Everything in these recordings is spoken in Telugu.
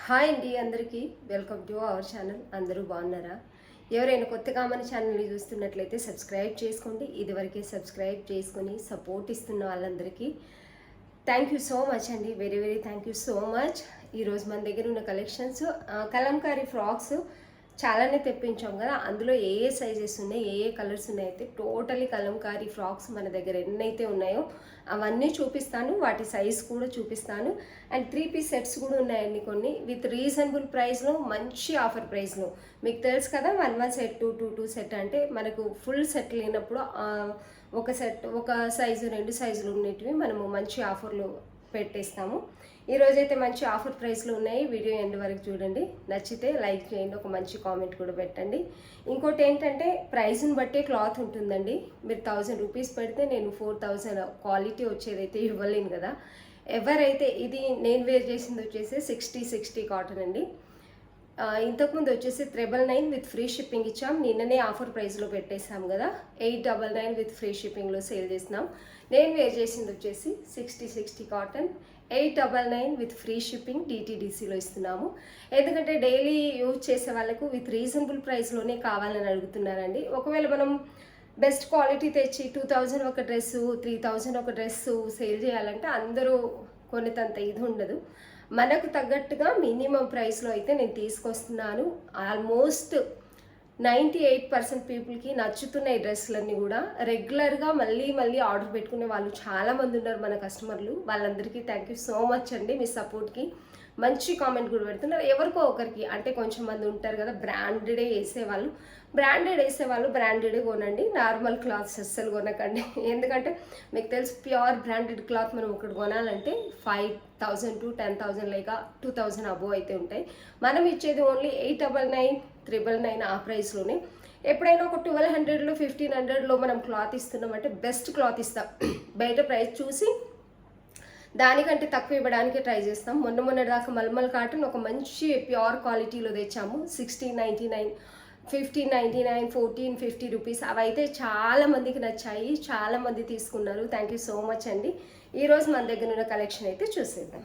హాయ్ అండి అందరికీ వెల్కమ్ టు అవర్ ఛానల్. అందరూ బాగున్నారా? ఎవరైనా కొత్తగా మన ఛానల్ని చూస్తున్నట్లయితే సబ్స్క్రైబ్ చేసుకోండి. ఇదివరకే సబ్స్క్రైబ్ చేసుకొని సపోర్ట్ ఇస్తున్న వాళ్ళందరికీ థ్యాంక్ యూ సో మచ్ అండి. Very very thank you so much. ఈరోజు మన దగ్గర ఉన్న కలెక్షన్స్ కలంకారీ ఫ్రాక్స్ చాలానే తెప్పించాం కదా. అందులో ఏ ఏ సైజెస్ ఉన్నాయి, ఏ ఏ కలర్స్ ఉన్నాయి అయితే టోటలీ కలంకారీ ఫ్రాక్స్ మన దగ్గర ఎన్నైతే ఉన్నాయో అవన్నీ చూపిస్తాను. వాటి సైజ్ కూడా చూపిస్తాను. అండ్ 3 పీస్ సెట్స్ కూడా ఉన్నాయండి కొన్ని విత్ రీజనబుల్ ప్రైస్లో, మంచి ఆఫర్ ప్రైస్లో. మీకు తెలుసు కదా 1 సెట్ 2 సెట్ అంటే మనకు ఫుల్ సెట్ లేనప్పుడు ఒక సెట్ ఒక సైజు 2 సైజులు ఉన్నటివి మనము మంచి ఆఫర్లో పెట్టేస్తాము. ఈరోజైతే మంచి ఆఫర్ ప్రైస్లో ఉన్నాయి. వీడియో ఎండ్ వరకు చూడండి. నచ్చితే లైక్ చేయండి, ఒక మంచి కామెంట్ కూడా పెట్టండి. ఇంకోటి ఏంటంటే ప్రైస్ని బట్టే క్లాత్ ఉంటుందండి. మీరు 1000 రూపీస్ పెడితే నేను 4000 క్వాలిటీ వచ్చేదైతే ఇవ్వలేను కదా. ఎవరైతే ఇది నేను వేర్ చేసింది వచ్చేసి 60 కాటన్ అండి. ఇంతకుముందు వచ్చేసి 999 విత్ ఫ్రీ షిప్పింగ్ ఇచ్చాం. నిన్ననే ఆఫర్ ప్రైస్లో పెట్టేసాం కదా. 899 విత్ ఫ్రీ షిప్పింగ్లో సేల్ చేసినాం. నేను వేర్ చేసింది వచ్చేసి 60 కాటన్ 899 విత్ ఫ్రీ షిప్పింగ్ DTDCలో ఇస్తున్నాము. ఎందుకంటే డైలీ యూజ్ చేసే వాళ్ళకు విత్ రీజనబుల్ ప్రైస్లోనే కావాలని అడుగుతున్నారండి. ఒకవేళ మనం బెస్ట్ క్వాలిటీ తెచ్చి 2000 ఒక డ్రెస్సు, 3000 ఒక డ్రెస్సు సేల్ చేయాలంటే అందరూ కొనేంత ఇది ఉండదు. మనకు తగ్గట్టుగా మినిమం ప్రైస్లో అయితే నేను తీసుకొస్తున్నాను. ఆల్మోస్ట్ 98% పీపుల్కి నచ్చుతున్న ఈ డ్రెస్సులన్నీ కూడా రెగ్యులర్గా మళ్ళీ ఆర్డర్ పెట్టుకునే వాళ్ళు చాలామంది ఉన్నారు మన కస్టమర్లు. వాళ్ళందరికీ థ్యాంక్ యూ సో మచ్ అండి. మీ సపోర్ట్కి మంచి కామెంట్ కూడా పెడుతున్నారు. ఎవరికో ఒకరికి అంటే కొంచెం మంది ఉంటారు కదా బ్రాండెడే వేసేవాళ్ళు. బ్రాండెడే కొనండి. నార్మల్ క్లాత్స్ అస్సలు కొనకండి. ఎందుకంటే మీకు తెలుసు ప్యూర్ బ్రాండెడ్ క్లాత్ మనం ఒకటి కొనాలంటే 5000 to 10,000 లేక 2000 అబోవ్ అయితే ఉంటాయి. మనం ఇచ్చేది ఓన్లీ 899, 999 ఆ ప్రైస్లోనే. ఎప్పుడైనా ఒక 1200లో 1500లో మనం క్లాత్ ఇస్తున్నామంటే బెస్ట్ క్లాత్ ఇస్తాం. బయట ప్రైస్ చూసి దానికంటే తక్కువ ఇవ్వడానికి ట్రై చేస్తాం. మొన్న దాకా మల్మల్ కాటన్ ఒక మంచి ప్యూర్ క్వాలిటీలో తెచ్చాము. 1699, 1599, 1450 రూపీస్. అవైతే చాలా మందికి నచ్చాయి, చాలా మంది తీసుకున్నారు. థ్యాంక్ యూ సో మచ్ అండి. ఈరోజు మన దగ్గర ఉన్న కలెక్షన్ అయితే చూసేద్దాం.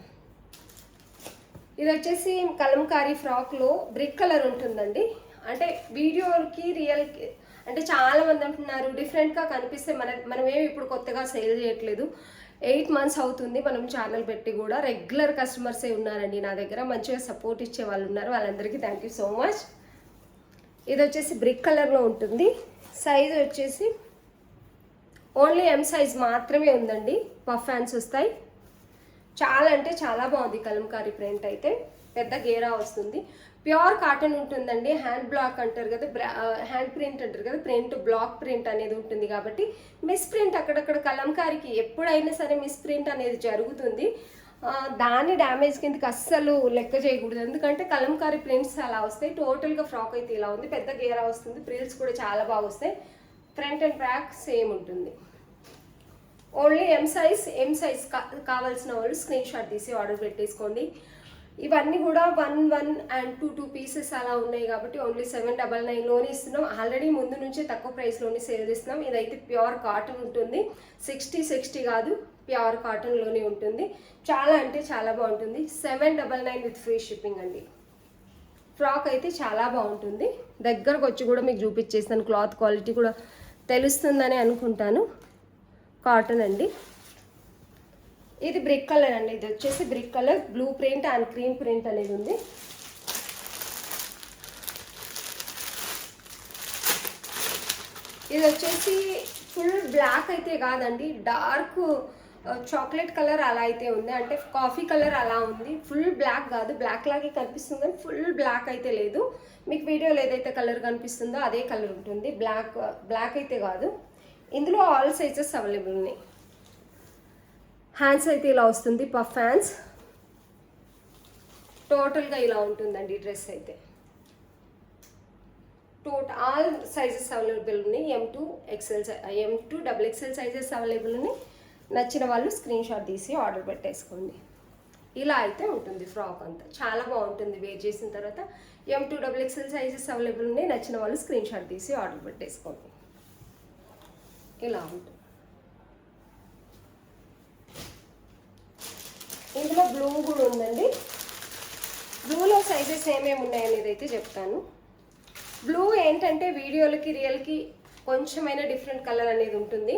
ఇది వచ్చేసి కలంకారీ ఫ్రాక్లో బ్రిక్ కలర్ ఉంటుందండి. అంటే వీడియోకి రియల్కి అంటే చాలా మంది అంటున్నారు డిఫరెంట్గా కనిపిస్తే మనమేమి ఇప్పుడు కొత్తగా సేల్ చేయట్లేదు. 8 months అవుతుంది మనం ఛానల్ పెట్టి కూడా. రెగ్యులర్ కస్టమర్సే ఉన్నారండి నా దగ్గర, మంచిగా సపోర్ట్ ఇచ్చే వాళ్ళు ఉన్నారు. వాళ్ళందరికీ థ్యాంక్ యూ సో మచ్. ఇది వచ్చేసి బ్రిక్ కలర్లో ఉంటుంది. సైజ్ వచ్చేసి ఓన్లీ M సైజ్ మాత్రమే ఉందండి. పఫ్ హ్యాండ్స్ వస్తాయి. చాలా అంటే చాలా బాగుంది కలంకారీ ప్రింట్ అయితే. పెద్ద గేరా వస్తుంది. ప్యూర్ కాటన్ ఉంటుందండి. హ్యాండ్ బ్లాక్ అంటారు కదా, హ్యాండ్ ప్రింట్ అంటారు కదా, ప్రింట్ బ్లాక్ ప్రింట్ అనేది ఉంటుంది కాబట్టి మిస్ ప్రింట్ అక్కడక్కడ కలంకారీకి ఎప్పుడైనా సరే మిస్ ప్రింట్ అనేది జరుగుతుంది. దాన్ని డ్యామేజ్ కిందకి అస్సలు లెక్క చేయకూడదు. ఎందుకంటే కలంకారీ ప్రింట్స్ అలా వస్తాయి. టోటల్గా ఫ్రాక్ అయితే ఇలా ఉంది. పెద్ద గేరా వస్తుంది. ప్రిల్స్ కూడా చాలా బాగా వస్తాయి. ఫ్రంట్ అండ్ బ్యాక్ సేమ్ ఉంటుంది. ఓన్లీ M సైజ్ కావాల్సిన వాళ్ళు స్క్రీన్ షాట్ తీసి ఆర్డర్ పెట్టేసుకోండి. ఇవన్నీ కూడా 1 and 2 పీసెస్ అలా ఉన్నాయి కాబట్టి ఓన్లీ 799లోనే ఇస్తున్నాం. ఆల్రెడీ ముందు నుంచే తక్కువ ప్రైస్లోనే సేల్ చేస్తున్నాం. ఇదైతే ప్యూర్ కాటన్ ఉంటుంది. 60 కాదు, ప్యూర్ కాటన్లోనే ఉంటుంది. చాలా అంటే చాలా బాగుంటుంది. 799 విత్ ఫ్రీ షిప్పింగ్ అండి. ఫ్రాక్ అయితే చాలా బాగుంటుంది. దగ్గరకు వచ్చి కూడా మీకు చూపించేస్తాను. క్లాత్ క్వాలిటీ కూడా తెలుస్తుందని అనుకుంటాను. కాటన్ అండి. ఇది బ్రిక్ కలర్ అండి. ఇది వచ్చేసి brick colour, blue print and cream print అనేది ఉంది. ఇది వచ్చేసి ఫుల్ బ్లాక్ అయితే కాదండి, డార్క్ చాక్లెట్ కలర్ అలా అయితే ఉంది. అంటే కాఫీ కలర్ అలా ఉంది. ఫుల్ బ్లాక్ కాదు, బ్లాక్ లాగే కనిపిస్తుంది కానీ ఫుల్ బ్లాక్ అయితే లేదు. మీకు వీడియోలో ఏదైతే కలర్ కనిపిస్తుందో అదే కలర్ ఉంటుంది. బ్లాక్ అయితే కాదు. ఇందులో ఆల్ సైజెస్ అవైలబుల్ ఉన్నాయి. హ్యాండ్స్ అయితే ఇలా వస్తుంది, పఫ్ హ్యాండ్స్. టోటల్గా ఇలా ఉంటుందండి డ్రెస్ అయితే. ఆల్ సైజెస్ అవైలబుల్ ఉన్నాయి. M2 XXL సైజెస్ అవైలబుల్ ఉన్నాయి. నచ్చిన వాళ్ళు స్క్రీన్ షాట్ తీసి ఆర్డర్ పెట్టేసుకోండి. ఇలా అయితే ఉంటుంది ఫ్రాక్ అంతా. చాలా బాగుంటుంది వేర్ చేసిన తర్వాత. M2 XXL సైజెస్ అవైలబుల్ ఉన్నాయి. నచ్చిన వాళ్ళు స్క్రీన్ షాట్ తీసి ఆర్డర్ పెట్టేసుకోండి. ఇలా ఉంటుంది. ఇందులో బ్లూ కూడా ఉందండి. బ్లూలో సైజెస్ ఏమేమి ఉన్నాయనేది అయితే చెప్తాను. బ్లూ ఏంటంటే వీడియోలకి రియల్కి కొంచెమైనా డిఫరెంట్ కలర్ అనేది ఉంటుంది.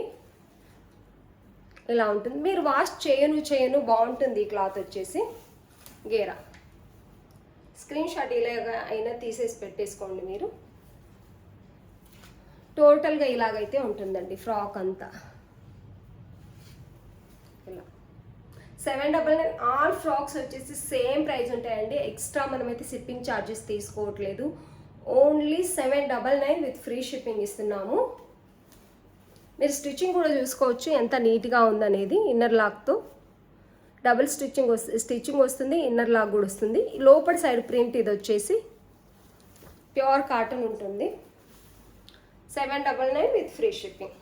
ఇలా ఉంటుంది. మీరు వాష్ చేయను బాగుంటుంది. ఈ క్లాత్ వచ్చేసి గేరా. స్క్రీన్ షాట్ ఇలాగా అయినా తీసేసి పెట్టేసుకోండి మీరు. టోటల్గా ఇలాగైతే ఉంటుందండి ఫ్రాక్ అంతా. ఇలా 799. ఆల్ ఫ్రాక్స్ వచ్చేసి సేమ్ ప్రైస్ ఉంటాయండి. ఎక్స్ట్రా మనమైతే షిప్పింగ్ ఛార్జెస్ తీసుకోవట్లేదు. ఓన్లీ 799 విత్ ఫ్రీ షిప్పింగ్ ఇస్తున్నాము. మీరు స్టిచ్చింగ్ కూడా చూసుకోవచ్చు ఎంత నీట్గా ఉందనేది. ఇన్నర్ లాక్తో డబుల్ స్టిచ్చింగ్ వస్తుంది, ఇన్నర్ లాక్ కూడా వస్తుంది. లోపల సైడ్ ప్రింట్ ఇది వచ్చేసి ప్యూర్ కాటన్ ఉంటుంది. 799 విత్ ఫ్రీ షిప్పింగ్.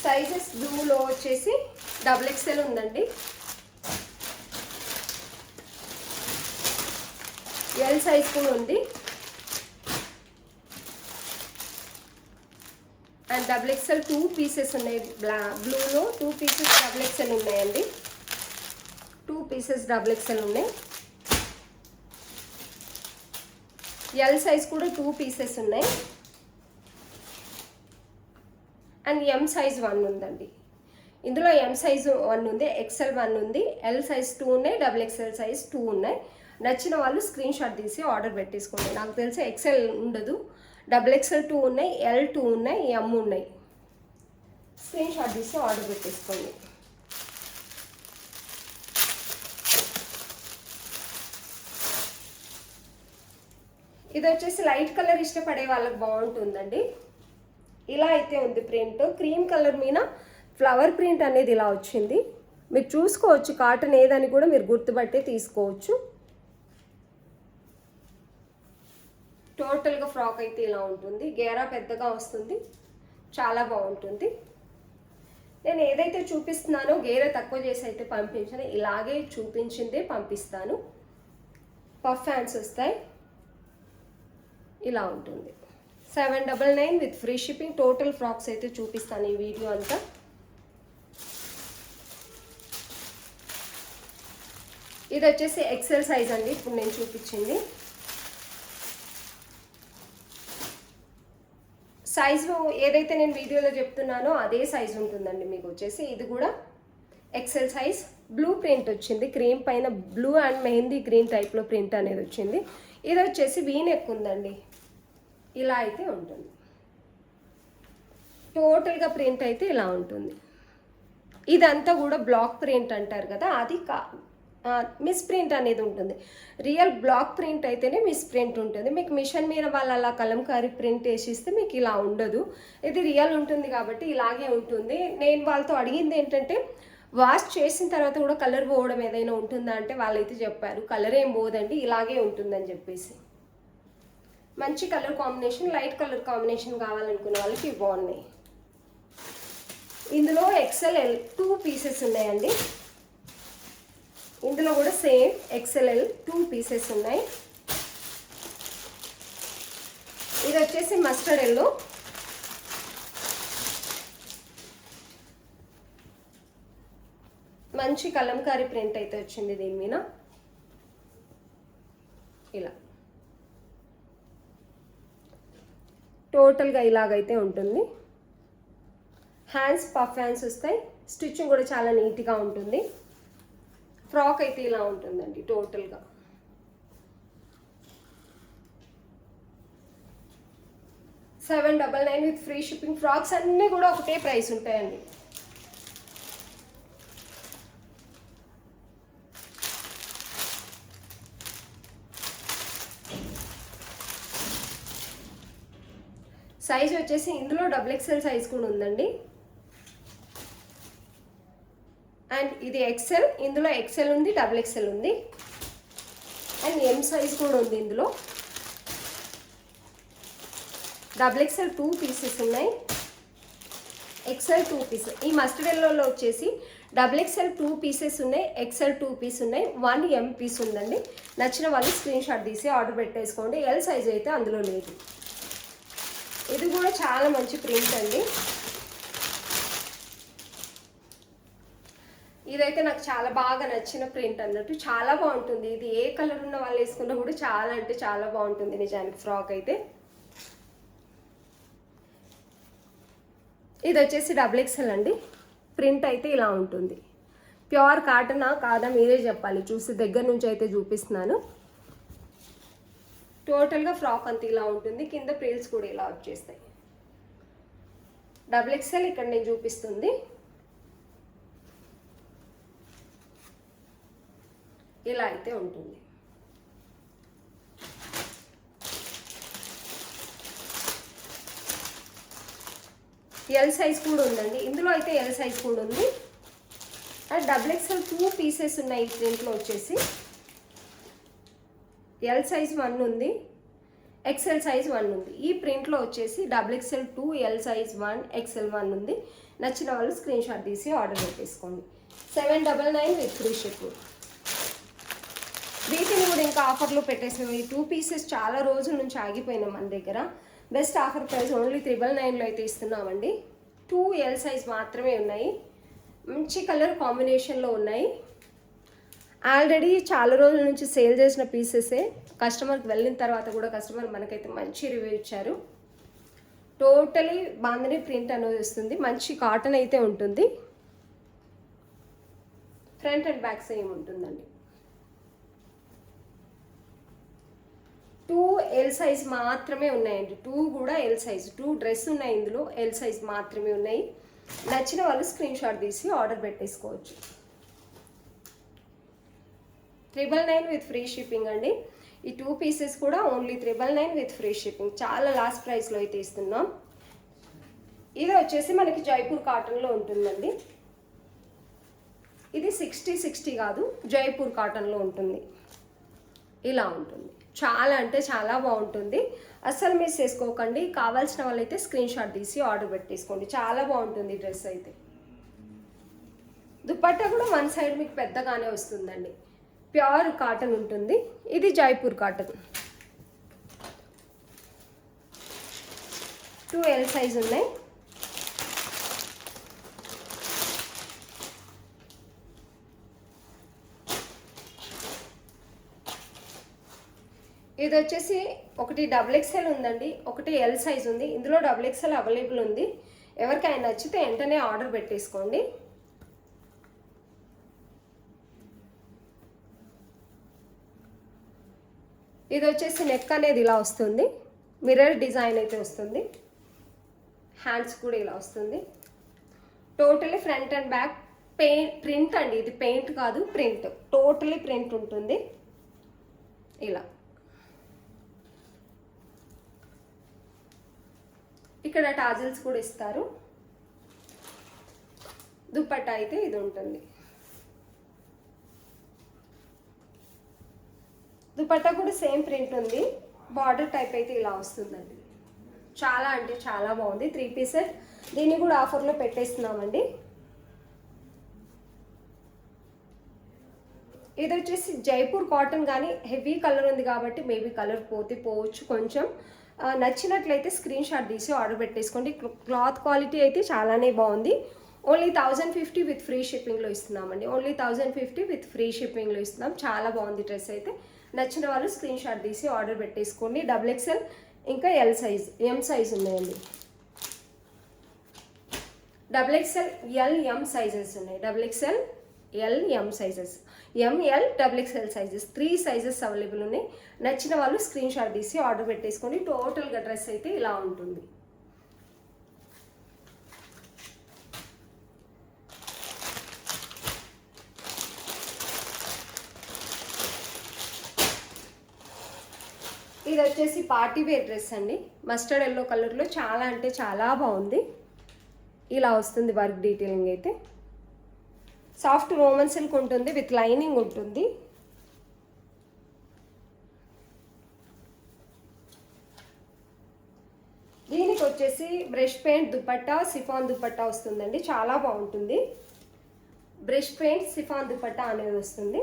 సైజెస్ బ్లూలో వచ్చేసి XXL ఉందండి. ఎల్ సైజ్ కూడా ఉంది. అండ్ XXL 2 పీసెస్ ఉన్నాయి. బ్లూలో 2 పీసెస్ XXL ఉన్నాయండి. 2 పీసెస్ XXL ఉన్నాయి. ఎల్ సైజ్ కూడా 2 పీసెస్ ఉన్నాయి. అండ్ ఎం సైజ్ 1 ఉందండి. ఇందులో ఎం సైజ్ 1 ఉంది, XL 1 ఉంది, ఎల్ సైజ్ 2 ఉన్నాయి, XXL సైజ్ 2 ఉన్నాయి. నచ్చిన వాళ్ళు స్క్రీన్ షాట్ తీసి ఆర్డర్ పెట్టేసుకోండి. నాకు తెలిసి XL ఉండదు. XXL 2 ఉన్నాయి, L 2 ఉన్నాయి, M ఉన్నాయి. స్క్రీన్ షాట్ తీసి ఆర్డర్ పెట్టేసుకోండి. ఇది వచ్చేసి లైట్ కలర్ ఇష్టపడే వాళ్ళకి బాగుంటుందండి. ఇలా అయితే ఉంది ప్రింట్. క్రీమ్ కలర్ మీద ఫ్లవర్ ప్రింట్ అనేది ఇలా వచ్చింది. మీరు చూసుకోవచ్చు కాటన్ ఏదని కూడా మీరు గుర్తుపట్టే తీసుకోవచ్చు. టోటల్గా ఫ్రాక్ అయితే ఇలా ఉంటుంది. గేరా పెద్దగా వస్తుంది, చాలా బాగుంటుంది. నేను ఏదైతే చూపిస్తున్నానో గేరా తక్కువ చేసి అయితే పంపించాను. ఇలాగే చూపించిందే పంపిస్తాను. పఫ్ హ్యాండ్స్ వస్తాయి. ఇలా ఉంటుంది. 799 with free shipping. Total frocks అయితే చూపిస్తాను ఈ వీడియో అంతా. ఇది వచ్చేసి XL సైజ్ అండి. ఇప్పుడు నేను చూపించింది సైజు ఏదైతే నేను వీడియోలో చెప్తున్నానో అదే సైజు ఉంటుందండి మీకు వచ్చేసి. ఇది కూడా XL సైజ్. బ్లూ ప్రింట్ వచ్చింది. క్రీమ్ పైన బ్లూ అండ్ మెహందీ గ్రీన్ టైప్లో ప్రింట్ అనేది వచ్చింది. ఇది వచ్చేసి వీనెక్ ఉందండి. ఇలా అయితే ఉంటుంది. టోటల్గా ప్రింట్ అయితే ఇలా ఉంటుంది. ఇదంతా కూడా బ్లాక్ ప్రింట్ అంటారు కదా, అది మిస్ ప్రింట్ అనేది ఉంటుంది. రియల్ బ్లాక్ ప్రింట్ అయితేనే మిస్ ప్రింట్ ఉంటుంది. మీకు మిషన్ మీద వాళ్ళు అలా కలంకారీ ప్రింట్ వేసిస్తే మీకు ఇలా ఉండదు. ఇది రియల్ ఉంటుంది కాబట్టి ఇలాగే ఉంటుంది. నేను వాళ్ళతో అడిగింది ఏంటంటే వాష్ చేసిన తర్వాత కూడా కలర్ పోవడం ఏదైనా ఉంటుందా అంటే వాళ్ళైతే చెప్పారు కలర్ ఏం పోదండి, ఇలాగే ఉంటుందని చెప్పేసి. మంచి colour combination, light colour combination కావాలనుకునే వాళ్ళకి బాగున్నాయి. ఇందులో XL 2 పీసెస్ ఉన్నాయండి. ఇందులో కూడా సేమ్ XL 2 పీసెస్ ఉన్నాయి. ఇది వచ్చేసి మస్టర్డ్ ఎల్లో. మంచి కలంకారీ ప్రింట్ అయితే వచ్చింది దీని మీద. ఇలా టోటల్గా ఇలాగైతే ఉంటుంది. హ్యాండ్స్ పఫ్ హ్యాండ్స్ వస్తాయి. స్టిచ్చింగ్ కూడా చాలా నీట్గా ఉంటుంది. ఫ్రాక్ అయితే ఇలా ఉంటుందండి టోటల్గా. $799 విత్ ఫ్రీ షిప్పింగ్. ఫ్రాక్స్ అన్నీ కూడా ఒకటే ప్రైస్ ఉంటాయండి. సైజ్ వచ్చేసి ఇందులో XXL సైజ్ కూడా ఉందండి. అండ్ ఇది XL, ఇందులో XL ఉంది, XXL ఉంది, అండ్ M సైజ్ కూడా ఉంది. ఇందులో XXL 2 పీసెస్ ఉన్నాయి, XL 2 పీసెస్. ఈ మస్టర్డ్ ఎల్లోలో వచ్చేసి XXL 2 పీసెస్ ఉన్నాయి, XL 2 పీస్ ఉన్నాయి, 1 M పీస్ ఉందండి. నచ్చిన వాళ్ళు స్క్రీన్ షాట్ తీసి ఆర్డర్ పెట్టేసుకోండి. ఎల్ సైజ్ అయితే అందులో లేదు. ఇది కూడా చాలా మంచి ప్రింట్ అండి. ఇదైతే నాకు చాలా బాగా నచ్చిన ప్రింట్ అన్నట్టు, చాలా బాగుంటుంది. ఇది ఏ కలర్ ఉన్న వాళ్ళు వేసుకున్నా కూడా చాలా అంటే చాలా బాగుంటుంది నిజానికి ఫ్రాక్ అయితే. ఇది వచ్చేసి XXL అండి. ప్రింట్ అయితే ఇలా ఉంటుంది. ప్యూర్ కాటనా కాదా మీరే చెప్పాలి, చూసి దగ్గర నుంచి అయితే చూపిస్తున్నాను. టోటల్గా ఫ్రాక్ అంతా ఇలా ఉంటుంది. కింద ప్రిల్స్ కూడా ఇలా వచ్చేస్తాయి. XXL ఇక్కడ నేను చూపిస్తుంది. ఇలా అయితే ఉంటుంది. ఎల్ సైజ్ కూడా ఉందండి ఇందులో అయితే. ఎల్ సైజ్ కూడా ఉంది. అండ్ XXL 2 పీసెస్ ఉన్నాయి ఈ ప్రింట్లో వచ్చేసి. ఎల్ సైజ్ 1 ఉంది, XL సైజ్ 1 ఉంది. ఈ ప్రింట్లో వచ్చేసి XXL 2, ఎల్ సైజ్ 1, XL 1 ఉంది. నచ్చిన వాళ్ళు స్క్రీన్ షాట్ తీసి ఆర్డర్ పెట్టేసుకోండి. 799 విత్ ఫ్రీ షిప్పింగ్. వీటిని కూడా ఇంకా ఆఫర్లో పెట్టేసాం. ఈ 2 పీసెస్ చాలా రోజుల నుంచి ఆగిపోయినాం మన దగ్గర. బెస్ట్ ఆఫర్ ప్రైస్ ఓన్లీ 999లో అయితే ఇస్తున్నామండి. 2 ఎల్ సైజ్ మాత్రమే ఉన్నాయి. మంచి కలర్ కాంబినేషన్లో ఉన్నాయి. ఆల్రెడీ చాలా రోజుల నుంచి సేల్ చేసిన పీసెసే. కస్టమర్కి వెళ్ళిన తర్వాత కూడా కస్టమర్ మనకైతే మంచి రివ్యూ ఇచ్చారు. టోటలీ బాందిని ప్రింట్ అనేది వస్తుంది. మంచి కాటన్ అయితే ఉంటుంది. ఫ్రంట్ అండ్ బ్యాక్ సేమ్ ఉంటుందండి. 2 ఎల్ సైజ్ మాత్రమే ఉన్నాయండి. 2 కూడా ఎల్ సైజ్. 2 డ్రెస్ ఉన్నాయి ఇందులో. ఎల్ సైజ్ మాత్రమే ఉన్నాయి. నచ్చిన వాళ్ళు స్క్రీన్ షాట్ తీసి ఆర్డర్ పెట్టేసుకోవచ్చు. 999 విత్ ఫ్రీ షిప్పింగ్ అండి. ఈ 2 పీసెస్ కూడా ఓన్లీ 999 విత్ ఫ్రీ షిప్పింగ్. చాలా లాస్ట్ ప్రైస్లో అయితే ఇస్తున్నాం. ఇది వచ్చేసి మనకి జైపూర్ కాటన్లో ఉంటుందండి. ఇది 60 కాదు, జైపూర్ కాటన్లో ఉంటుంది. ఇలా ఉంటుంది. చాలా అంటే చాలా బాగుంటుంది. అస్సలు మిస్ చేసుకోకండి. కావాల్సిన వాళ్ళైతే స్క్రీన్ షాట్ తీసి ఆర్డర్ పెట్టేసుకోండి. చాలా బాగుంటుంది డ్రెస్ అయితే. దుపట్టా కూడా 1 సైడ్ మీకు పెద్దగానే వస్తుందండి. ప్యూర్ కాటన్ ఉంటుంది. ఇది జైపూర్ కాటన్. 2 ఎల్ సైజ్ ఉన్నాయి. ఇది వచ్చేసి ఒకటి XXL ఉందండి, ఒకటి ఎల్ సైజ్ ఉంది. ఇందులో XXL అవైలబుల్ ఉంది. ఎవరికైనా నచ్చితే వెంటనే ఆర్డర్ పెట్టేసుకోండి. ఇది వచ్చేసి నెక్ అనేది ఇలా వస్తుంది. మిర్రర్ డిజైన్ అయితే వస్తుంది. హ్యాండ్స్ కూడా ఇలా వస్తుంది. Totally front and back print అండి. ఇది పెయింట్ కాదు, ప్రింట్. టోటలీ ప్రింట్ ఉంటుంది. ఇలా ఇక్కడ టాజిల్స్ కూడా ఇస్తారు. దుపట్టా అయితే ఇది ఉంటుంది. దుపట్టా కూడా సేమ్ ప్రింట్ ఉంది. బార్డర్ టైప్ అయితే ఇలా వస్తుందండి. చాలా అంటే చాలా బాగుంది. 3 పీస్ సెట్. దీన్ని కూడా ఆఫర్లో పెట్టేస్తున్నామండి. ఇది వచ్చేసి జైపూర్ కాటన్, కానీ హెవీ కలర్ ఉంది కాబట్టి మేబీ కలర్ పోవచ్చు కొంచెం. నచ్చినట్లయితే స్క్రీన్ షాట్ తీసి ఆర్డర్ పెట్టేసుకోండి. క్లాత్ క్వాలిటీ అయితే చాలానే బాగుంది. ఓన్లీ 1050 విత్ ఫ్రీ షిప్పింగ్లో ఇస్తున్నామండి. ఓన్లీ 1050 విత్ ఫ్రీ షిప్పింగ్లో ఇస్తున్నాం. చాలా బాగుంది డ్రెస్ అయితే. నచ్చిన వాళ్ళు స్క్రీన్ షాట్ తీసి ఆర్డర్ పెట్టేసుకోండి. XXL ఇంకా ఎల్ సైజ్, ఎం సైజ్ ఉన్నాయండి. XXL, ఎల్, ఎం సైజెస్ ఉన్నాయి. XXL, ఎల్, ఎం sizes. ML XXL sizes 3 sizes available ఉన్నాయి. నచ్చిన వాళ్ళు స్క్రీన్ షాట్ తీసి ఆర్డర్ పెట్టేసుకోండి. టోటల్గా డ్రెస్ అయితే ఇలా ఉంటుంది. ఇది వచ్చేసి పార్టీ వేర్ డ్రెస్ అండి. మస్టర్డ్ ఎల్లో కలర్లో చాలా అంటే చాలా బాగుంది. ఇలా వస్తుంది వర్క్ డీటెయిలింగ్ అయితే. సాఫ్ట్ రోమన్ సిల్క్ ఉంటుంది, విత్ లైనింగ్ ఉంటుంది. దీనికి వచ్చేసి brush paint dupatta, chiffon dupatta వస్తుందండి. చాలా బాగుంటుంది. బ్రష్ పెయింట్ సిఫాన్ దుపట్టా అనేది వస్తుంది.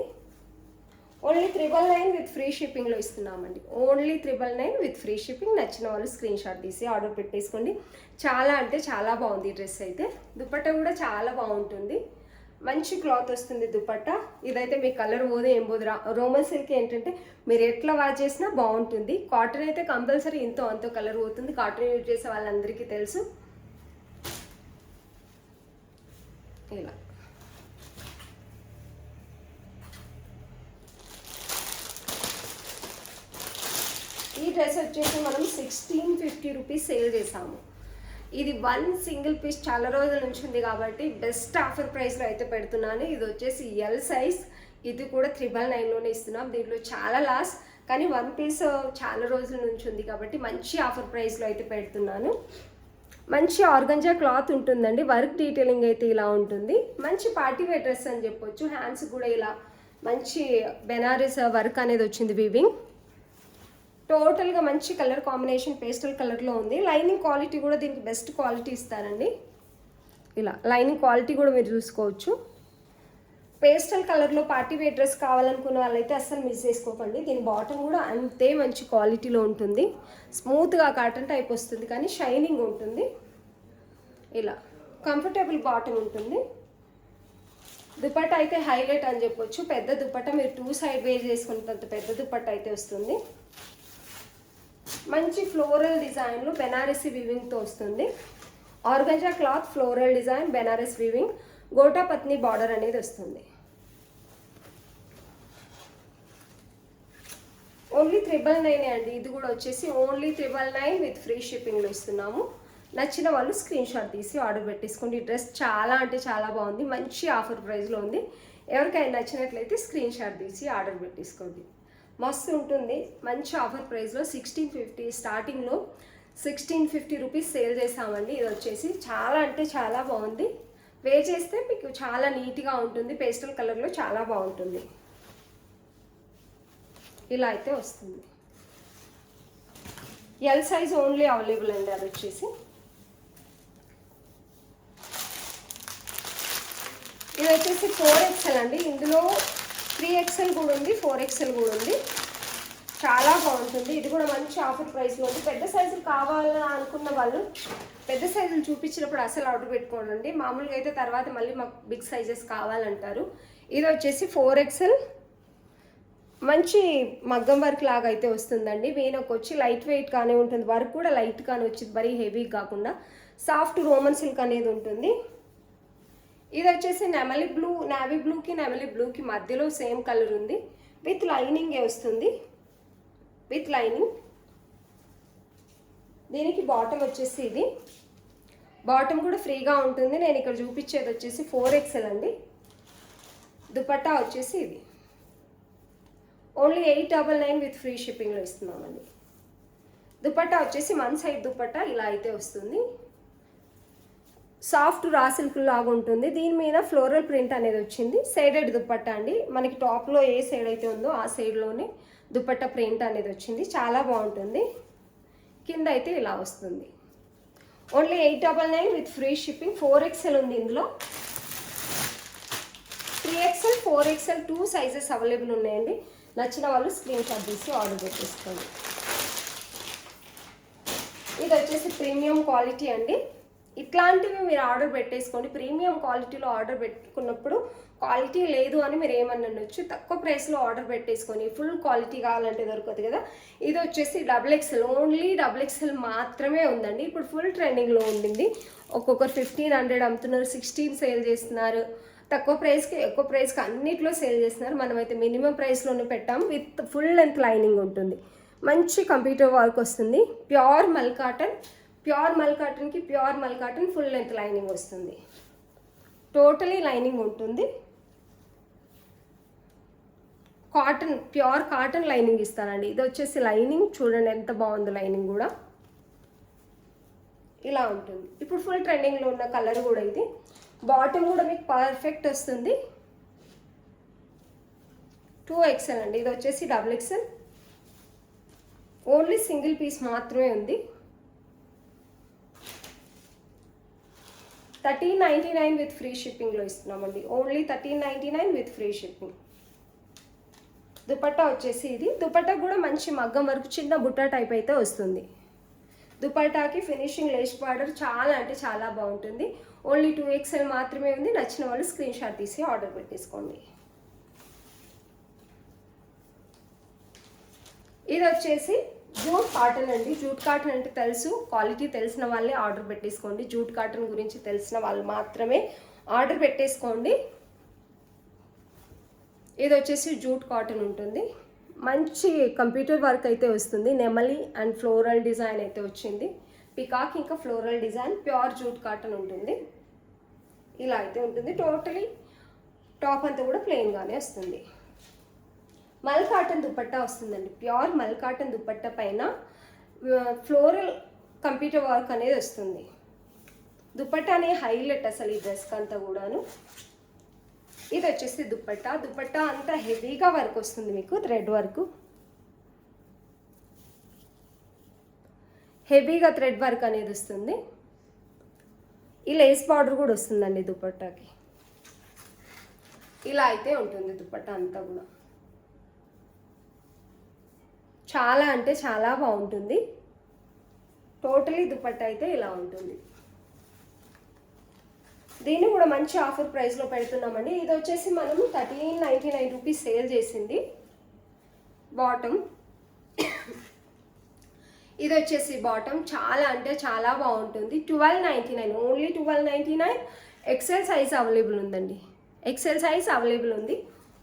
ఓన్లీ 999 విత్ ఫ్రీ షిప్పింగ్లో ఇస్తున్నామండి. Only 999 with free shipping. నచ్చిన వాళ్ళు స్క్రీన్ షాట్ తీసి ఆర్డర్ పెట్టేసుకోండి. చాలా అంటే చాలా బాగుంది డ్రెస్ అయితే. దుపట్టా కూడా చాలా బాగుంటుంది. మంచి క్లాత్ వస్తుంది దుపట్టా. ఇదైతే మీ కలర్ పోదు ఏం పోదు. రోమన్ సిల్క్ ఏంటంటే మీరు ఎట్లా వాష్ చేసినా బాగుంటుంది. కాటన్ అయితే కంపల్సరీ ఇంతో అంతో కలర్ పోతుంది. కాటన్ యూజ్ చేసే వాళ్ళందరికీ తెలుసు. ఇలా ఈ డ్రెస్ వచ్చేసి మనం 1650 రూపీస్ సేల్ చేసాము. ఇది 1 సింగిల్ పీస్ చాలా రోజుల నుంచి ఉంది కాబట్టి బెస్ట్ ఆఫర్ ప్రైస్లో అయితే పెడుతున్నాను. ఇది వచ్చేసి ఎల్ సైజ్, ఇది కూడా 999లోనే ఇస్తున్నాం. దీంట్లో చాలా లాస్, కానీ 1 పీస్ చాలా రోజుల నుంచి ఉంది కాబట్టి మంచి ఆఫర్ ప్రైస్లో అయితే పెడుతున్నాను. మంచి ఆర్గంజా క్లాత్ ఉంటుందండి. వర్క్ డీటెయిలింగ్ అయితే ఇలా ఉంటుంది. మంచి పార్టీ వేర్ డ్రెస్ అని చెప్పొచ్చు. హ్యాండ్స్ కూడా ఇలా మంచి బెనారస్ వర్క్ అనేది వచ్చింది, వీవింగ్. టోటల్గా మంచి కలర్ కాంబినేషన్ పేస్టల్ కలర్లో ఉంది. లైనింగ్ క్వాలిటీ కూడా దీనికి బెస్ట్ క్వాలిటీ ఇస్తారండి. ఇలా లైనింగ్ క్వాలిటీ కూడా మీరు చూసుకోవచ్చు. పేస్టల్ కలర్లో పార్టీ వేర్ డ్రెస్ కావాలనుకున్న వాళ్ళైతే అస్సలు మిస్ చేసుకోకండి. దీని బాటమ్ కూడా అంతే మంచి క్వాలిటీలో ఉంటుంది. స్మూత్గా కాటన్ టైప్ వస్తుంది కానీ షైనింగ్ ఉంటుంది. ఇలా కంఫర్టబుల్ బాటమ్ ఉంటుంది. దుపట్టా అయితే హైలైట్ అని చెప్పొచ్చు. పెద్ద దుపట్టా, మీరు 2 సైడ్ వేర్ చేసుకున్నంత పెద్ద దుపట్టా అయితే వస్తుంది. మంచి ఫ్లోరల్ డిజైన్లో బెనారసీ వీవింగ్తో వస్తుంది. Organza cloth, floral design, Banaras weaving, గోటా పత్ని బార్డర్ అనేది వస్తుంది. ఓన్లీ 999 అండి. ఇది కూడా వచ్చేసి ఓన్లీ 999 విత్ ఫ్రీ షిప్పింగ్లో ఇస్తున్నాము. నచ్చిన వాళ్ళు స్క్రీన్ షాట్ తీసి ఆర్డర్ పెట్టేసుకోండి. ఈ డ్రెస్ చాలా అంటే చాలా బాగుంది. మంచి ఆఫర్ ప్రైస్లో ఉంది. ఎవరికైనా నచ్చినట్లయితే స్క్రీన్ షాట్ తీసి ఆర్డర్ పెట్టేసుకోండి. మస్తు ఉంటుంది. మంచి ఆఫర్ ప్రైస్లో 1650 స్టార్టింగ్లో 1650 రూపీస్ సేల్ చేసామండి. ఇది వచ్చేసి చాలా అంటే చాలా బాగుంది. వేర్ చేస్తే మీకు చాలా నీట్గా ఉంటుంది. పేస్టల్ కలర్లో చాలా బాగుంటుంది. ఇలా అయితే వస్తుంది. ఎల్ సైజ్ ఓన్లీ అవైలబుల్ అండి. అది వచ్చేసి ఇది వచ్చేసి 4XL అండి. ఇందులో 3XL కూడా ఉంది, 4XL కూడా ఉంది. చాలా బాగుంటుంది. ఇది కూడా మంచి ఆఫర్ ప్రైస్లో ఉంది. పెద్ద సైజులు కావాలని అనుకున్న వాళ్ళు పెద్ద సైజులు చూపించినప్పుడు అసలు ఆర్డర్ పెట్టుకోండి. మామూలుగా అయితే తర్వాత మళ్ళీ మాకు బిగ్ సైజెస్ కావాలంటారు. ఇది వచ్చేసి 4XL మంచి మగ్గం వర్క్ లాగా అయితే వస్తుందండి. వీనొక వచ్చి లైట్ వెయిట్గానే ఉంటుంది. వర్క్ కూడా లైట్గానే వచ్చింది, మరీ హెవీ కాకుండా సాఫ్ట్ రోమన్ సిల్క్ అనేది ఉంటుంది. ఇది వచ్చేసి నెమలి బ్లూ, నావీ బ్లూకి నెమలి బ్లూకి మధ్యలో సేమ్ కలర్ ఉంది. విత్ లైనింగే వస్తుంది, విత్ లైనింగ్. దీనికి బాటమ్ వచ్చేసి ఇది బాటమ్ కూడా ఫ్రీగా ఉంటుంది. నేను ఇక్కడ చూపించేది వచ్చేసి 4XL అండి. దుపట్టా వచ్చేసి ఇది ఓన్లీ 899 విత్ ఫ్రీ షిప్పింగ్లో ఇస్తున్నామండి. దుపట్టా వచ్చేసి 1 సైడ్ దుపట్టా ఇలా అయితే వస్తుంది. సాఫ్ట్ రా సిల్క్ లాగా ఉంటుంది. దీని మీద ఫ్లోరల్ ప్రింట్ అనేది వచ్చింది. సైడెడ్ దుపట్టా అండి. మనకి టాప్లో ఏ సైడ్ అయితే ఉందో ఆ సైడ్లోనే దుపట్టా ప్రింట్ అనేది వచ్చింది. చాలా బాగుంటుంది. కింద అయితే ఇలా వస్తుంది. Only 899 with free shipping. 4XL ఉంది ఇందులో. 3XL, 4XL 2 సైజెస్ అవైలబుల్ ఉన్నాయండి. నచ్చిన వాళ్ళు స్క్రీన్ షాట్ తీసి ఆర్డర్ పెట్టేసుకోండి. ఇది వచ్చేసి ప్రీమియం క్వాలిటీ అండి. ఇట్లాంటివి మీరు ఆర్డర్ పెట్టేసుకోండి. ప్రీమియం క్వాలిటీలో ఆర్డర్ పెట్టుకున్నప్పుడు క్వాలిటీ లేదు అని మీరు ఏమనొచ్చు. తక్కువ ప్రైస్లో ఆర్డర్ పెట్టేసుకొని ఫుల్ క్వాలిటీ కావాలంటే దొరకదు కదా. ఇది వచ్చేసి XXL, ఓన్లీ XXL మాత్రమే ఉందండి. ఇప్పుడు ఫుల్ ట్రెండింగ్లో ఉండింది. ఒక్కొక్కరు 1500 అమ్ముతున్నారు, 16 సేల్ చేస్తున్నారు. తక్కువ ప్రైస్కి ఎక్కువ ప్రైస్కి అన్నిట్లో సేల్ చేస్తున్నారు. మనమైతే మినిమం ప్రైస్లోనే పెట్టాము. విత్ ఫుల్ లెంత్ లైనింగ్ ఉంటుంది. మంచి కంప్యూటర్ వర్క్ వస్తుంది. ప్యూర్ మల్ కాటన్, ప్యూర్ మల్ కాటన్కి ప్యూర్ మల్ కాటన్ ఫుల్ లెంత్ లైనింగ్ వస్తుంది. టోటలీ లైనింగ్ ఉంటుంది. కాటన్, ప్యూర్ కాటన్ లైనింగ్ ఇస్తానండి. ఇది వచ్చేసి లైనింగ్ చూడండి ఎంత బాగుంది. లైనింగ్ కూడా ఇలా ఉంటుంది. ఇప్పుడు ఫుల్ ట్రెండింగ్లో ఉన్న కలర్ కూడా ఇది. బాటమ్ కూడా మీకు పర్ఫెక్ట్ వస్తుంది. 2XL అండి. ఇది వచ్చేసి XXL. ఓన్లీ సింగిల్ పీస్ మాత్రమే ఉంది. 1399 విత్ ఫ్రీ షిప్పింగ్లో ఇస్తున్నామండి. Only 1399 with free shipping. Dupatta వచ్చేసి ఇది. దుపట్టా కూడా మంచి మగ్గం వర్క్ చిన్న బుట్ట టైప్ అయితే వస్తుంది. దుపట్టాకి ఫినిషింగ్ లేస్ బార్డర్ చాలా అంటే చాలా బాగుంటుంది. ఓన్లీ 2XL మాత్రమే ఉంది. నచ్చిన వాళ్ళు స్క్రీన్ షాట్ తీసి ఆర్డర్ పెట్టేసుకోండి. ఇది వచ్చేసి జూట్ కాటన్ అండి. జూట్ కాటన్ అంటే తెలుసు, క్వాలిటీ తెలిసిన వాళ్ళే ఆర్డర్ పెట్టేసుకోండి. జూట్ కాటన్ గురించి తెలిసిన వాళ్ళు మాత్రమే ఆర్డర్ పెట్టేసుకోండి. ఇది వచ్చేసి జూట్ కాటన్ ఉంటుంది. మంచి కంప్యూటర్ వర్క్ అయితే వస్తుంది. నెమలి అండ్ ఫ్లోరల్ డిజైన్ అయితే వచ్చింది. పికాక్ ఇంకా floral design, pure jute cotton ఉంటుంది. ఇలా అయితే ఉంటుంది. టోటలీ టాప్ అంతా కూడా ప్లెయిన్గానే వస్తుంది. మల్ కాటన్ దుపట్టా వస్తుందండి. ప్యూర్ మల్ కాటన్ దుపట్టా పైన ఫ్లోరల్ కంప్యూటర్ వర్క్ అనేది వస్తుంది. దుపట్టానే హైలైట్ అసలు ఈ డ్రెస్కి అంతా కూడాను. ఇది వచ్చేసి దుపట్టా. దుపట్టా అంతా హెవీగా వర్క్ వస్తుంది, మీకు థ్రెడ్ వర్క్, హెవీగా థ్రెడ్ వర్క్ అనేది వస్తుంది. ఈ లేస్ బార్డర్ కూడా వస్తుందండి దుపట్టాకి. ఇలా అయితే ఉంటుంది దుపట్టా అంతా కూడా. చాలా అంటే చాలా బాగుంటుంది. టోటలీ దుపట్టా అయితే ఇలా ఉంటుంది. దీన్ని కూడా మంచి ఆఫర్ ప్రైస్లో పెడుతున్నామండి. ఇది వచ్చేసి మనము 1399 రూపీస్ సేల్ చేసింది బాటమ్. ఇది వచ్చేసి బాటమ్ చాలా అంటే చాలా బాగుంటుంది. 1299, ఓన్లీ 1299. ఎక్సెల్ సైజ్ అవైలబుల్ ఉందండి. ఎక్సెల్ సైజ్ అవైలబుల్ ఉంది.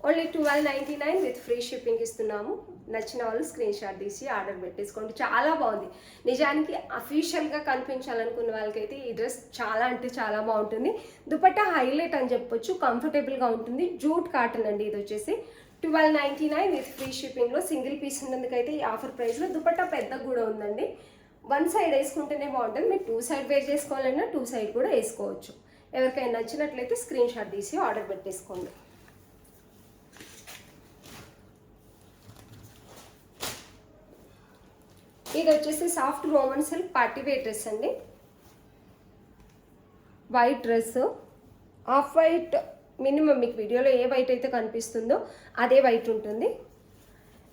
ఓన్లీ 1299 విత్ ఫ్రీ షిప్పింగ్ ఇస్తున్నాము. నచ్చిన వాళ్ళు స్క్రీన్ షాట్ తీసి ఆర్డర్ పెట్టేసుకోండి. చాలా బాగుంది. నిజానికి అఫీషియల్గా కనిపించాలనుకున్న వాళ్ళకైతే ఈ డ్రెస్ చాలా అంటే చాలా బాగుంటుంది. దుపట్టా హైలైట్ అని చెప్పొచ్చు, కంఫర్టబుల్గా ఉంటుంది. జూట్ కాటన్ అండి. ఇది వచ్చేసి 1299 విత్ ఫ్రీ షిప్పింగ్లో సింగిల్ పీస్ ఉన్నందుకైతే ఈ ఆఫర్ ప్రైస్లో. దుపట్టా పెద్దగా కూడా ఉందండి. వన్ సైడ్ వేసుకుంటేనే బాగుంటుంది. మీరు 2 సైడ్ వేర్ చేసుకోవాలన్నా 2 సైడ్ కూడా వేసుకోవచ్చు. ఎవరికైనా నచ్చినట్లయితే స్క్రీన్ షాట్ తీసి ఆర్డర్ పెట్టేసుకోండి. ఇది వచ్చేసి soft Roman silk party wear dress అండి. White dress, off white minimum మీకు వీడియోలో ఏ వైట్ అయితే కనిపిస్తుందో అదే వైట్ ఉంటుంది.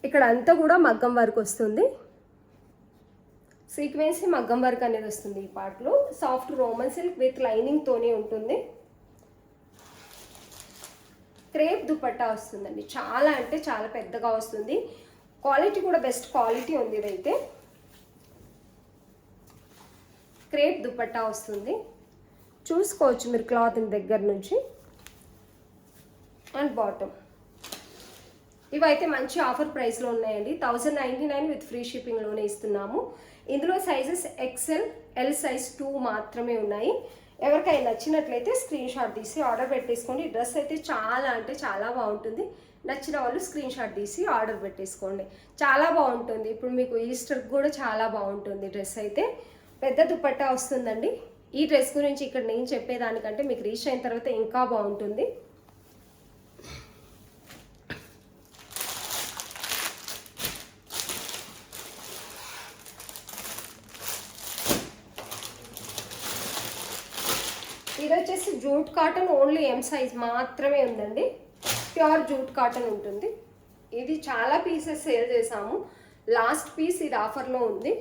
ఇక్కడ అంతా కూడా మగ్గం వర్క్ వస్తుంది. సీక్వెన్సీ మగ్గం వర్క్ అనేది వస్తుంది ఈ పార్ట్లో. సాఫ్ట్ రోమన్ సిల్క్ విత్ లైనింగ్తోనే ఉంటుంది. క్రేప్ దుపట్టా వస్తుందండి. చాలా అంటే చాలా పెద్దగా వస్తుంది. క్వాలిటీ కూడా బెస్ట్ క్వాలిటీ ఉంది. ఇదైతే క్రేప్ దుపట్టా వస్తుంది. చూసుకోవచ్చు మీరు క్లాత్ దగ్గర నుంచి. అండ్ బాటమ్ ఇవైతే మంచి ఆఫర్ ప్రైస్లో ఉన్నాయండి. 1099 విత్ ఫ్రీ షిప్పింగ్లోనే ఇస్తున్నాము. ఇందులో సైజెస్ ఎక్సెల్, ఎల్ సైజ్ 2 మాత్రమే ఉన్నాయి. ఎవరికైనా నచ్చినట్లయితే స్క్రీన్ షాట్ తీసి ఆర్డర్ పెట్టేసుకోండి. డ్రెస్ అయితే చాలా అంటే చాలా బాగుంటుంది. నచ్చిన వాళ్ళు స్క్రీన్ షాట్ తీసి ఆర్డర్ పెట్టేసుకోండి. చాలా బాగుంటుంది. ఇప్పుడు మీకు ఈస్టర్కి కూడా చాలా బాగుంటుంది డ్రెస్ అయితే. పెద్ద దుపట్టా వస్తుందండి. ఈ డ్రెస్ గురించి ఇక్కడ నేను చెప్పేదానికంటే మీకు రీచ్ అయిన తర్వాత ఇంకా బాగుంటుంది. ఇది వచ్చేసి jute cotton, only M size మాత్రమే ఉందండి. ప్యూర్ జూట్ కాటన్ ఉంటుంది. ఇది చాలా పీసెస్ సేల్ చేసాము. లాస్ట్ పీస్ ఇది ఆఫర్లో ఉంది.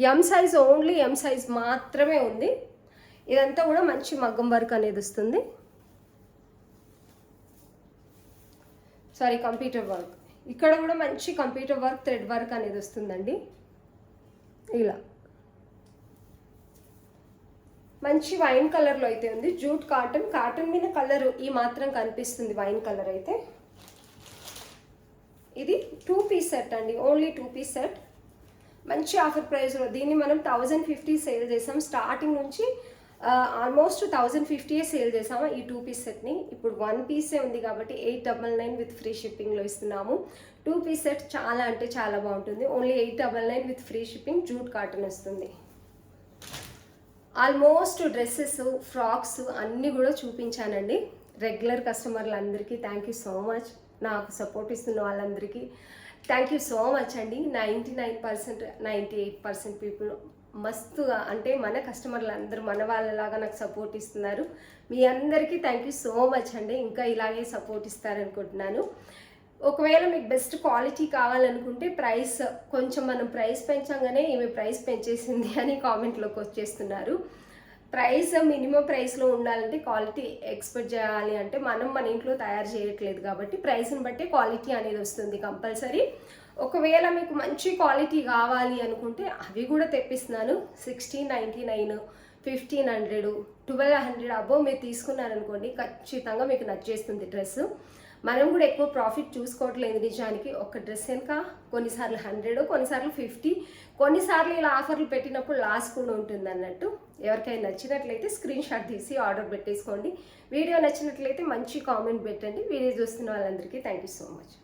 M size, only M size మాత్రమే ఉంది. ఇదంతా కూడా మంచి మగ్గం వర్క్ అనేది వస్తుంది. Sorry, computer work. ఇక్కడ కూడా మంచి కంప్యూటర్ వర్క్, థ్రెడ్ వర్క్ అనేది వస్తుందండి. ఇలా మంచి వైన్ కలర్లో అయితే ఉంది. జూట్ కాటన్, కాటన్ మీద కలర్ ఈ మాత్రం కనిపిస్తుంది వైన్ కలర్ అయితే. ఇది 2 పీస్ సెట్ అండి. Only 2 piece set. మంచి ఆఫర్ ప్రైస్లో దీన్ని మనం 1050 సేల్ చేసాం. స్టార్టింగ్ నుంచి ఆల్మోస్ట్ 1050 సేల్ చేసాము ఈ 2 పీస్ సెట్ని. ఇప్పుడు 1 పీసే ఉంది కాబట్టి 899 విత్ ఫ్రీ షిప్పింగ్లో ఇస్తున్నాము. 2 పీస్ సెట్ చాలా అంటే చాలా బాగుంటుంది. Only 899 with free shipping. Jute cotton వస్తుంది. ఆల్మోస్ట్ డ్రెస్సెస్, ఫ్రాక్స్ అన్నీ కూడా చూపించానండి. రెగ్యులర్ కస్టమర్లందరికీ థ్యాంక్ యూ సో మచ్. నాకు సపోర్ట్ ఇస్తున్న వాళ్ళందరికీ థ్యాంక్ యూ సో మచ్ అండి. 99%, 98% పీపుల్ మస్తుగా అంటే మన కస్టమర్లు అందరూ మన వాళ్ళలాగా నాకు సపోర్ట్ ఇస్తున్నారు. మీ అందరికీ థ్యాంక్ యూ సో మచ్ అండి. ఇంకా ఇలాగే సపోర్ట్ ఇస్తారనుకుంటున్నాను. ఒకవేళ మీకు బెస్ట్ క్వాలిటీ కావాలనుకుంటే ప్రైస్ కొంచెం మనం ప్రైస్ పెంచగానే ఈమె ప్రైస్ పెంచేసింది అని కామెంట్లోకి వచ్చేస్తున్నారు. ప్రైస్ మినిమం ప్రైస్లో ఉండాలంటే క్వాలిటీ ఎక్స్పెక్ట్ చేయాలి అంటే మనం మన ఇంట్లో తయారు చేయట్లేదు కాబట్టి ప్రైస్ని బట్టి క్వాలిటీ అనేది వస్తుంది కంపల్సరీ. ఒకవేళ మీకు మంచి క్వాలిటీ కావాలి అనుకుంటే అవి కూడా తెప్పిస్తున్నాను. 1699, 1500, 1200 అబోవ్ మీరు తీసుకున్నారనుకోండి ఖచ్చితంగా మీకు నచ్చేస్తుంది డ్రెస్. మనం కూడా ఎక్కువ ప్రాఫిట్ చూసుకోవట్లేదు నిజానికి. ఒక డ్రెస్ వెనుక కొన్నిసార్లు 100, కొన్నిసార్లు 50, కొన్నిసార్లు ఇలా ఆఫర్లు పెట్టినప్పుడు లాస్ కూడా ఉంటుంది అన్నట్టు. ఎవరికైనా నచ్చినట్లయితే స్క్రీన్ షాట్ తీసి ఆర్డర్ పెట్టేసుకోండి. వీడియో నచ్చినట్లయితే మంచి కామెంట్ పెట్టండి. వీడియో చూస్తున్న వాళ్ళందరికీ థ్యాంక్ యూ సో మచ్.